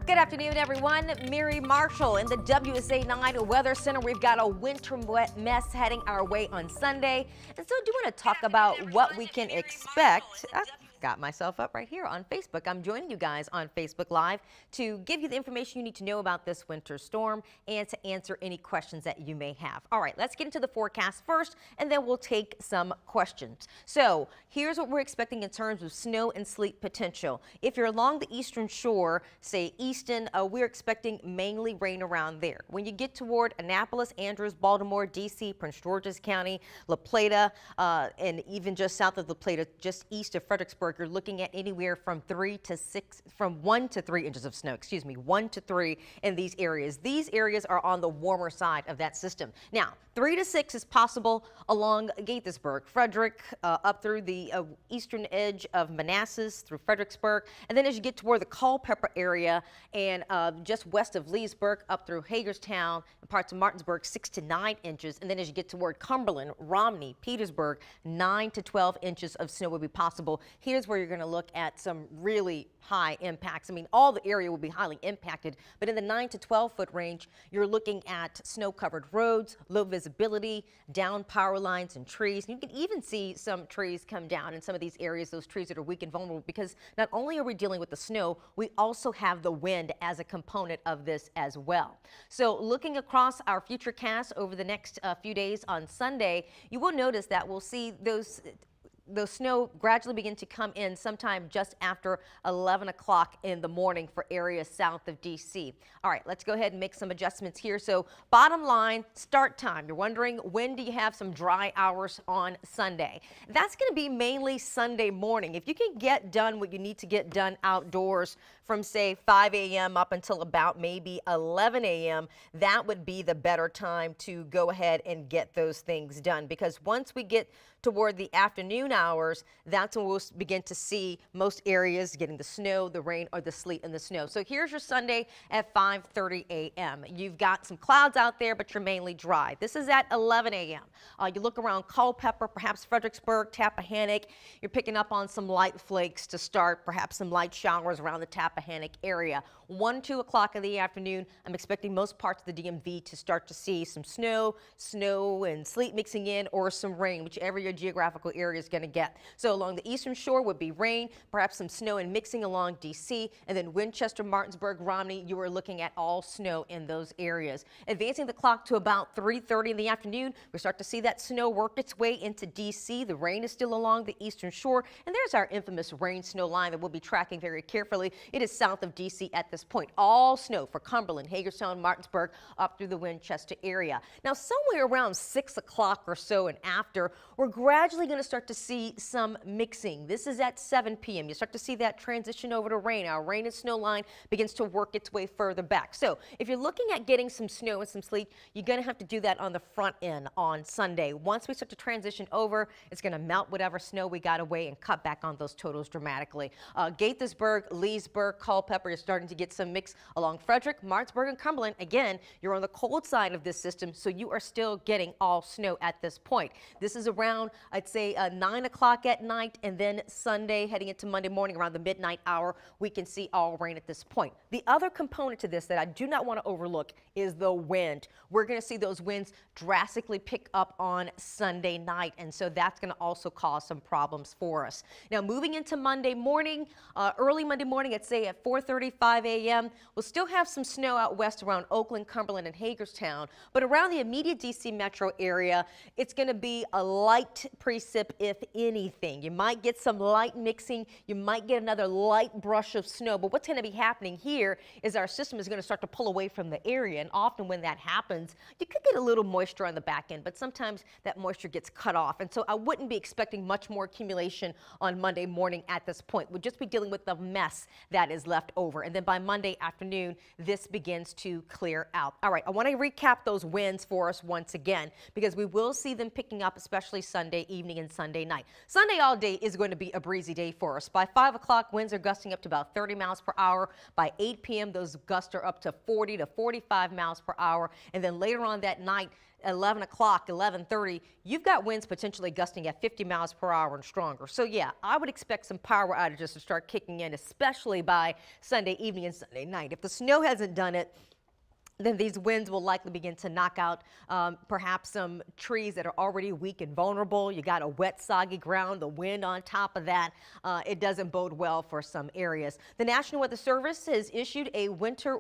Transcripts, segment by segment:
Good afternoon, everyone. Miri Marshall in the WUSA9 Weather Center. We've got a winter mess heading our way on Sunday. And so I do want to talk about what we can expect. Got myself up right here on Facebook. I'm joining you guys on Facebook Live to give you the information you need to know about this winter storm and to answer any questions that you may have. All right, let's get into the forecast first, and then we'll take some questions. So here's what we're expecting in terms of snow and sleet potential. If you're along the eastern shore, say Easton, we're expecting mainly rain around there. When you get toward Annapolis, Andrews, Baltimore, D.C., Prince George's County, La Plata, and even just south of La Plata, just east of Fredericksburg, you're looking at anywhere from 1 to 3 inches of snow, 1 to 3 in these areas. These areas are on the warmer side of that system. Now, 3 to 6 is possible along Gaithersburg, Frederick, up through the eastern edge of Manassas, through Fredericksburg, and then as you get toward the Culpeper area and just west of Leesburg, up through Hagerstown and parts of Martinsburg, 6 to 9 inches, and then as you get toward Cumberland, Romney, Petersburg, 9 to 12 inches of snow would be possible. Here's where you're going to look at some really high impacts. I mean, all the area will be highly impacted, but in the 9 to 12 foot range, you're looking at snow-covered roads, low visibility, down power lines and trees. And you can even see some trees come down in some of these areas, those trees that are weak and vulnerable, because not only are we dealing with the snow, we also have the wind as a component of this as well. So looking across our future cast over the next few days on Sunday, you will notice that we'll see those snow gradually begin to come in sometime just after 11 o'clock in the morning for areas south of D.C. All right, let's go ahead and make some adjustments here. So bottom line, start time. You're wondering, when do you have some dry hours on Sunday? That's going to be mainly Sunday morning. If you can get done what you need to get done outdoors from, say, 5 a.m. up until about maybe 11 a.m., that would be the better time to go ahead and get those things done, because once we get toward the afternoon hours, that's when we'll begin to see most areas getting the snow, the rain, or the sleet and the snow. So here's your Sunday at 5:30 a.m. You've got some clouds out there, but you're mainly dry. This is at 11 a.m. You look around Culpeper, perhaps Fredericksburg, Tappahannock. You're picking up on some light flakes to start, perhaps some light showers around the Tappahannock area. 1, 2 o'clock in the afternoon, I'm expecting most parts of the DMV to start to see some snow and sleet mixing in, or some rain, whichever your geographical area is going to get. So along the eastern shore would be rain, perhaps some snow and mixing along D.C., and then Winchester, Martinsburg, Romney, you are looking at all snow in those areas. Advancing the clock to about 3:30 in the afternoon, we start to see that snow work its way into D.C. The rain is still along the eastern shore, and there's our infamous rain-snow line that we'll be tracking very carefully. It is south of D.C. at this point. All snow for Cumberland, Hagerstown, Martinsburg, up through the Winchester area. Now, somewhere around 6 o'clock or so and after, we're gradually going to start to see some mixing. This is at 7 p.m. You start to see that transition over to rain. Our rain and snow line begins to work its way further back. So if you're looking at getting some snow and some sleet, you're going to have to do that on the front end on Sunday. Once we start to transition over, it's going to melt whatever snow we got away and cut back on those totals dramatically. Gaithersburg, Leesburg, Culpeper, you're starting to get some mix along Frederick, Martinsburg, and Cumberland. Again, you're on the cold side of this system, so you are still getting all snow at this point. This is around, I'd say, 9 o'clock at night, and then Sunday heading into Monday morning around the midnight hour, we can see all rain at this point. The other component to this that I do not want to overlook is the wind. We're going to see those winds drastically pick up on Sunday night, and so that's going to also cause some problems for us. Now, moving into Monday morning, early Monday morning, I'd say at 4:35 a.m., we'll still have some snow out west around Oakland, Cumberland, and Hagerstown, but around the immediate D.C. metro area, it's going to be a light precip, if anything. You might get some light mixing, you might get another light brush of snow, but what's going to be happening here is our system is going to start to pull away from the area, and often when that happens, you could get a little moisture on the back end, but sometimes that moisture gets cut off, and so I wouldn't be expecting much more accumulation on Monday morning at this point. We'll just be dealing with the mess that is left over, and then by Monday afternoon, this begins to clear out. All right, I want to recap those winds for us once again, because we will see them picking up, especially Sunday evening and Sunday night. Sunday all day is going to be a breezy day for us. By 5 o'clock, winds are gusting up to about 30 miles per hour. By 8 p.m., those gusts are up to 40 to 45 miles per hour. And then later on that night, 11 o'clock, 11:30, you've got winds potentially gusting at 50 miles per hour and stronger. So yeah, I would expect some power outages to start kicking in, especially by by Sunday evening and Sunday night. If the snow hasn't done it, then these winds will likely begin to knock out perhaps some trees that are already weak and vulnerable. You got a wet, soggy ground, the wind on top of that. It doesn't bode well for some areas. The National Weather Service has issued a winter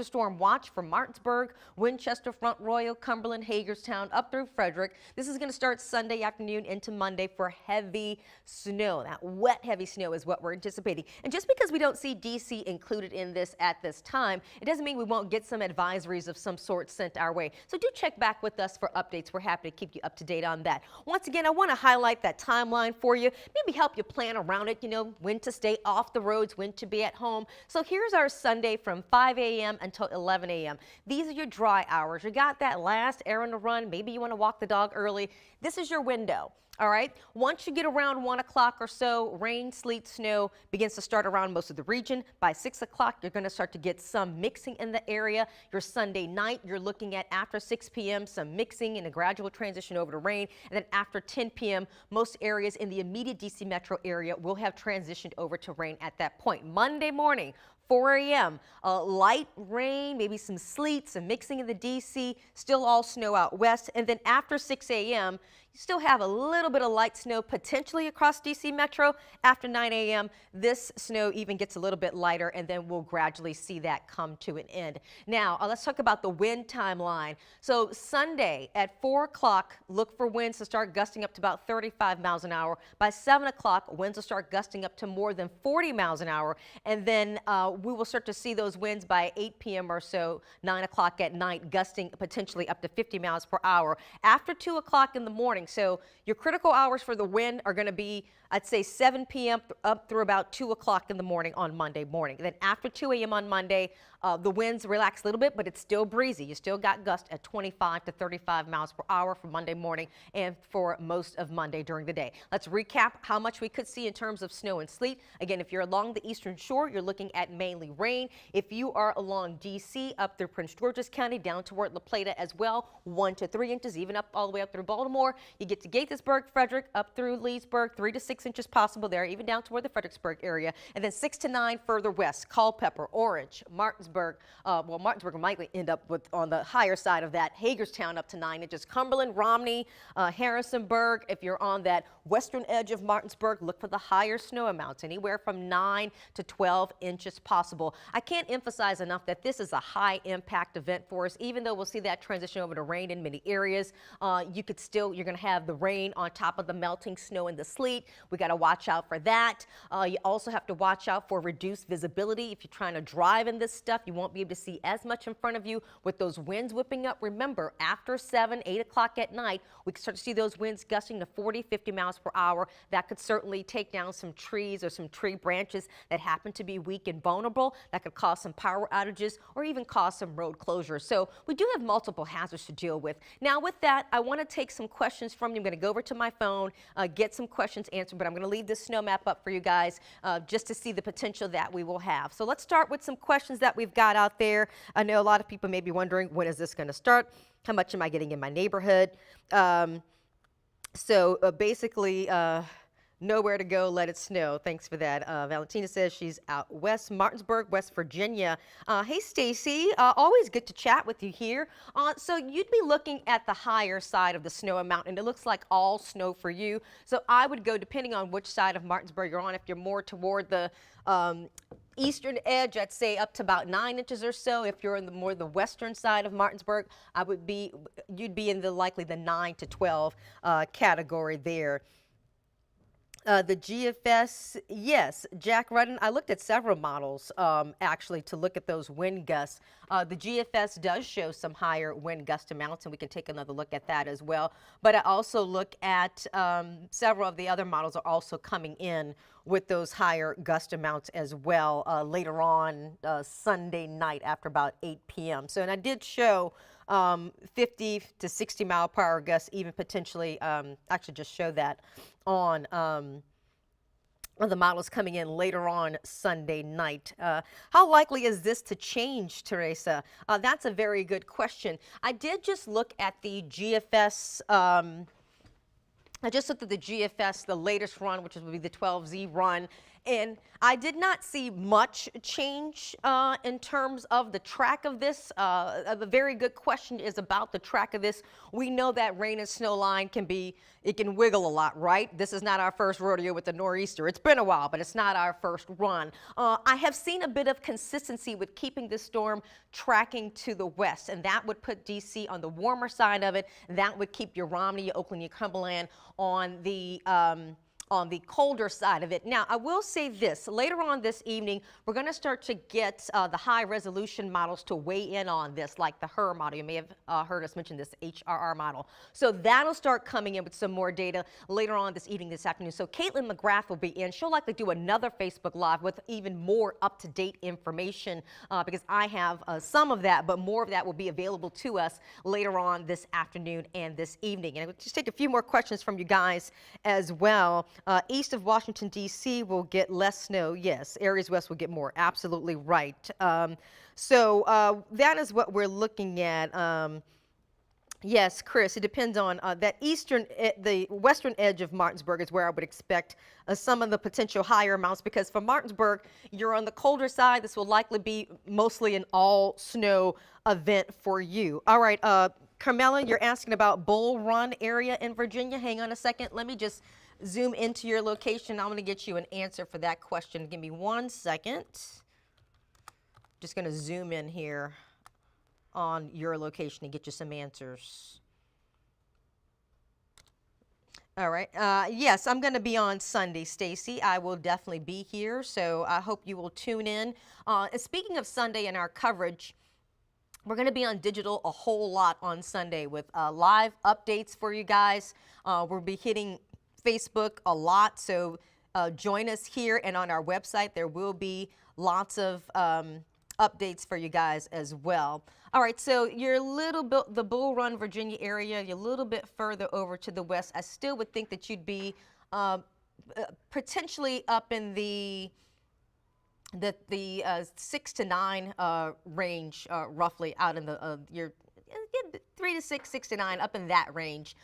storm watch for Martinsburg, Winchester, Front Royal, Cumberland, Hagerstown, up through Frederick. This is going to start Sunday afternoon into Monday for heavy snow. That wet, heavy snow is what we're anticipating. And just because we don't see DC included in this at this time, it doesn't mean we won't get some advisories of some sort sent our way. So do check back with us for updates. We're happy to keep you up to date on that. Once again, I want to highlight that timeline for you, maybe help you plan around it, you know, when to stay off the roads, when to be at home. So here's our Sunday from 5 a.m. until 11 a.m. These are your dry hours. You got that last errand to run. Maybe you want to walk the dog early. This is your window. All right. Once you get around 1 o'clock or so, rain, sleet, snow begins to start around most of the region. By 6 o'clock, you're going to start to get some mixing in the area. Your Sunday night, you're looking at after 6 p.m., some mixing and a gradual transition over to rain. And then after 10 p.m., most areas in the immediate DC metro area will have transitioned over to rain at that point. Monday morning, 4 a.m., light rain, maybe some sleet, some mixing in the DC, still all snow out west. And then after 6 a.m., you still have a little bit of light snow potentially across DC Metro. After 9 a.m., this snow even gets a little bit lighter, and then we'll gradually see that come to an end. Now, let's talk about the wind timeline. So Sunday at 4 o'clock, look for winds to start gusting up to about 35 miles an hour. By 7 o'clock, winds will start gusting up to more than 40 miles an hour. And then we will start to see those winds by 8 p.m. or so, 9 o'clock at night, gusting potentially up to 50 miles per hour. After 2 o'clock in the morning, so your critical hours for the wind are going to be, I'd say 7 p.m. up through about 2 o'clock in the morning on Monday morning. Then after 2 a.m. on Monday, the winds relax a little bit, but it's still breezy. You still got gusts at 25 to 35 miles per hour for Monday morning and for most of Monday during the day. Let's recap how much we could see in terms of snow and sleet. Again, if you're along the eastern shore, you're looking at mainly rain. If you are along DC, up through Prince George's County, down toward La Plata as well, 1 to 3 inches, even up all the way up through Baltimore. You get to Gaithersburg, Frederick, up through Leesburg, 3 to 6 inches possible there, even down toward the Fredericksburg area. And then 6 to 9 further west, Culpeper, Orange, Martinsburg. Martinsburg might end up with on the higher side of that. Hagerstown up to 9 inches. Cumberland, Romney, Harrisonburg. If you're on that western edge of Martinsburg, look for the higher snow amounts, anywhere from 9 to 12 inches possible. I can't emphasize enough that this is a high impact event for us. Even though we'll see that transition over to rain in many areas, you're going to have the rain on top of the melting snow and the sleet. We got to watch out for that. You also have to watch out for reduced visibility. If you're trying to drive in this stuff, you won't be able to see as much in front of you with those winds whipping up. Remember, after 7, 8 o'clock at night, we can start to see those winds gusting to 40, 50 miles per hour. That could certainly take down some trees or some tree branches that happen to be weak and vulnerable. That could cause some power outages or even cause some road closures. So we do have multiple hazards to deal with. Now with that, I want to take some questions from you. I'm going to go over to my phone, get some questions answered, but I'm going to leave this snow map up for you guys just to see the potential that we will have. So let's start with some questions that we've got out there. I know a lot of people may be wondering, when is this going to start? How much am I getting in my neighborhood? Basically, nowhere to go, let it snow. Thanks for that. Valentina says she's out west, Martinsburg, West Virginia. Hey, Stacy, always good to chat with you here. So you'd be looking at the higher side of the snow amount, and it looks like all snow for you. So I would go, depending on which side of Martinsburg you're on, if you're more toward the eastern edge, I'd say up to about 9 inches or so. If you're in the western side of Martinsburg, you'd be in likely the 9 to 12 category there. The GFS, yes, Jack Rudden. I looked at several models actually to look at those wind gusts. The GFS does show some higher wind gust amounts, and we can take another look at that as well. But I also look at several of the other models are also coming in with those higher gust amounts as well later on Sunday night after about 8 p.m. So, and I did show 50 to 60 mile per hour gusts, even potentially, actually just show that on the models coming in later on Sunday night. How likely is this to change, Teresa? That's a very good question. I did just look at the GFS. I just looked at the GFS, the latest run, which would be the 12Z run, And I did not see much change in terms of the track of this. A very good question is about the track of this. We know that rain and snow line it can wiggle a lot, right? This is not our first rodeo with the nor'easter. It's been a while, but it's not our first run. I have seen a bit of consistency with keeping this storm tracking to the west, and that would put DC on the warmer side of it. That would keep your Romney, your Oakland, your Cumberland on the colder side of it. Now, I will say this, later on this evening, we're going to start to get the high resolution models to weigh in on this, like the HRR model. You may have heard us mention this HRR model. So that'll start coming in with some more data later on this evening, this afternoon. So Caitlin McGrath will be in. She'll likely do another Facebook Live with even more up-to-date information because I have some of that, but more of that will be available to us later on this afternoon and this evening. And we'll just take a few more questions from you guys as well. East of Washington, D.C. will get less snow. Yes, areas west will get more. Absolutely right. So that is what we're looking at. Yes, Chris, it depends on that the western edge of Martinsburg is where I would expect some of the potential higher amounts, because for Martinsburg, you're on the colder side. This will likely be mostly an all snow event for you. All right, Carmela, you're asking about Bull Run area in Virginia. Hang on a second. Let me just zoom into your location. I'm going to get you an answer for that question. Give me 1 second. Just going to zoom in here on your location and get you some answers. All right. Yes, I'm going to be on Sunday, Stacy. I will definitely be here, so I hope you will tune in. Speaking of Sunday and our coverage, we're going to be on digital a whole lot on Sunday with live updates for you guys. We'll be hitting Facebook a lot, so join us here, and on our website there will be lots of updates for you guys as well. All right, so you're a little bit, the Bull Run, Virginia area, you're a little bit further over to the west. I still would think that you'd be potentially up in the 6 to 9 range, roughly out in the your 3 to 6, 6 to 9, up in that range.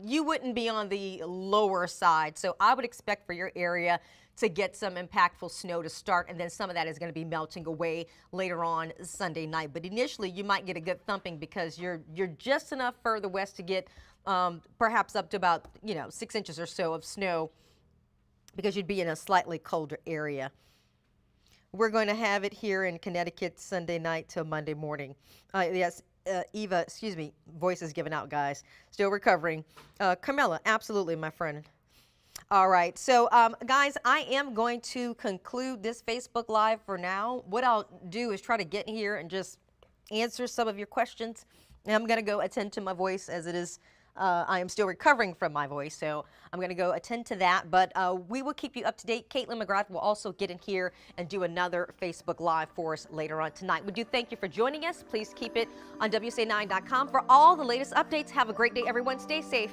You wouldn't be on the lower side, so I would expect for your area to get some impactful snow to start, and then some of that is going to be melting away later on Sunday night. But initially, you might get a good thumping because you're just enough further west to get perhaps up to about 6 inches or so of snow, because you'd be in a slightly colder area. We're going to have it here in Connecticut Sunday night till Monday morning. Yes. Eva, excuse me, voice is giving out, guys. Still recovering. Carmela, absolutely, my friend. All right, so guys, I am going to conclude this Facebook Live for now. What I'll do is try to get here and just answer some of your questions. And I'm going to go attend to my voice, as it is. I am still recovering from my voice, so I'm going to go attend to that. But we will keep you up to date. Caitlin McGrath will also get in here and do another Facebook Live for us later on tonight. We do thank you for joining us. Please keep it on WUSA9.com for all the latest updates. Have a great day, everyone. Stay safe.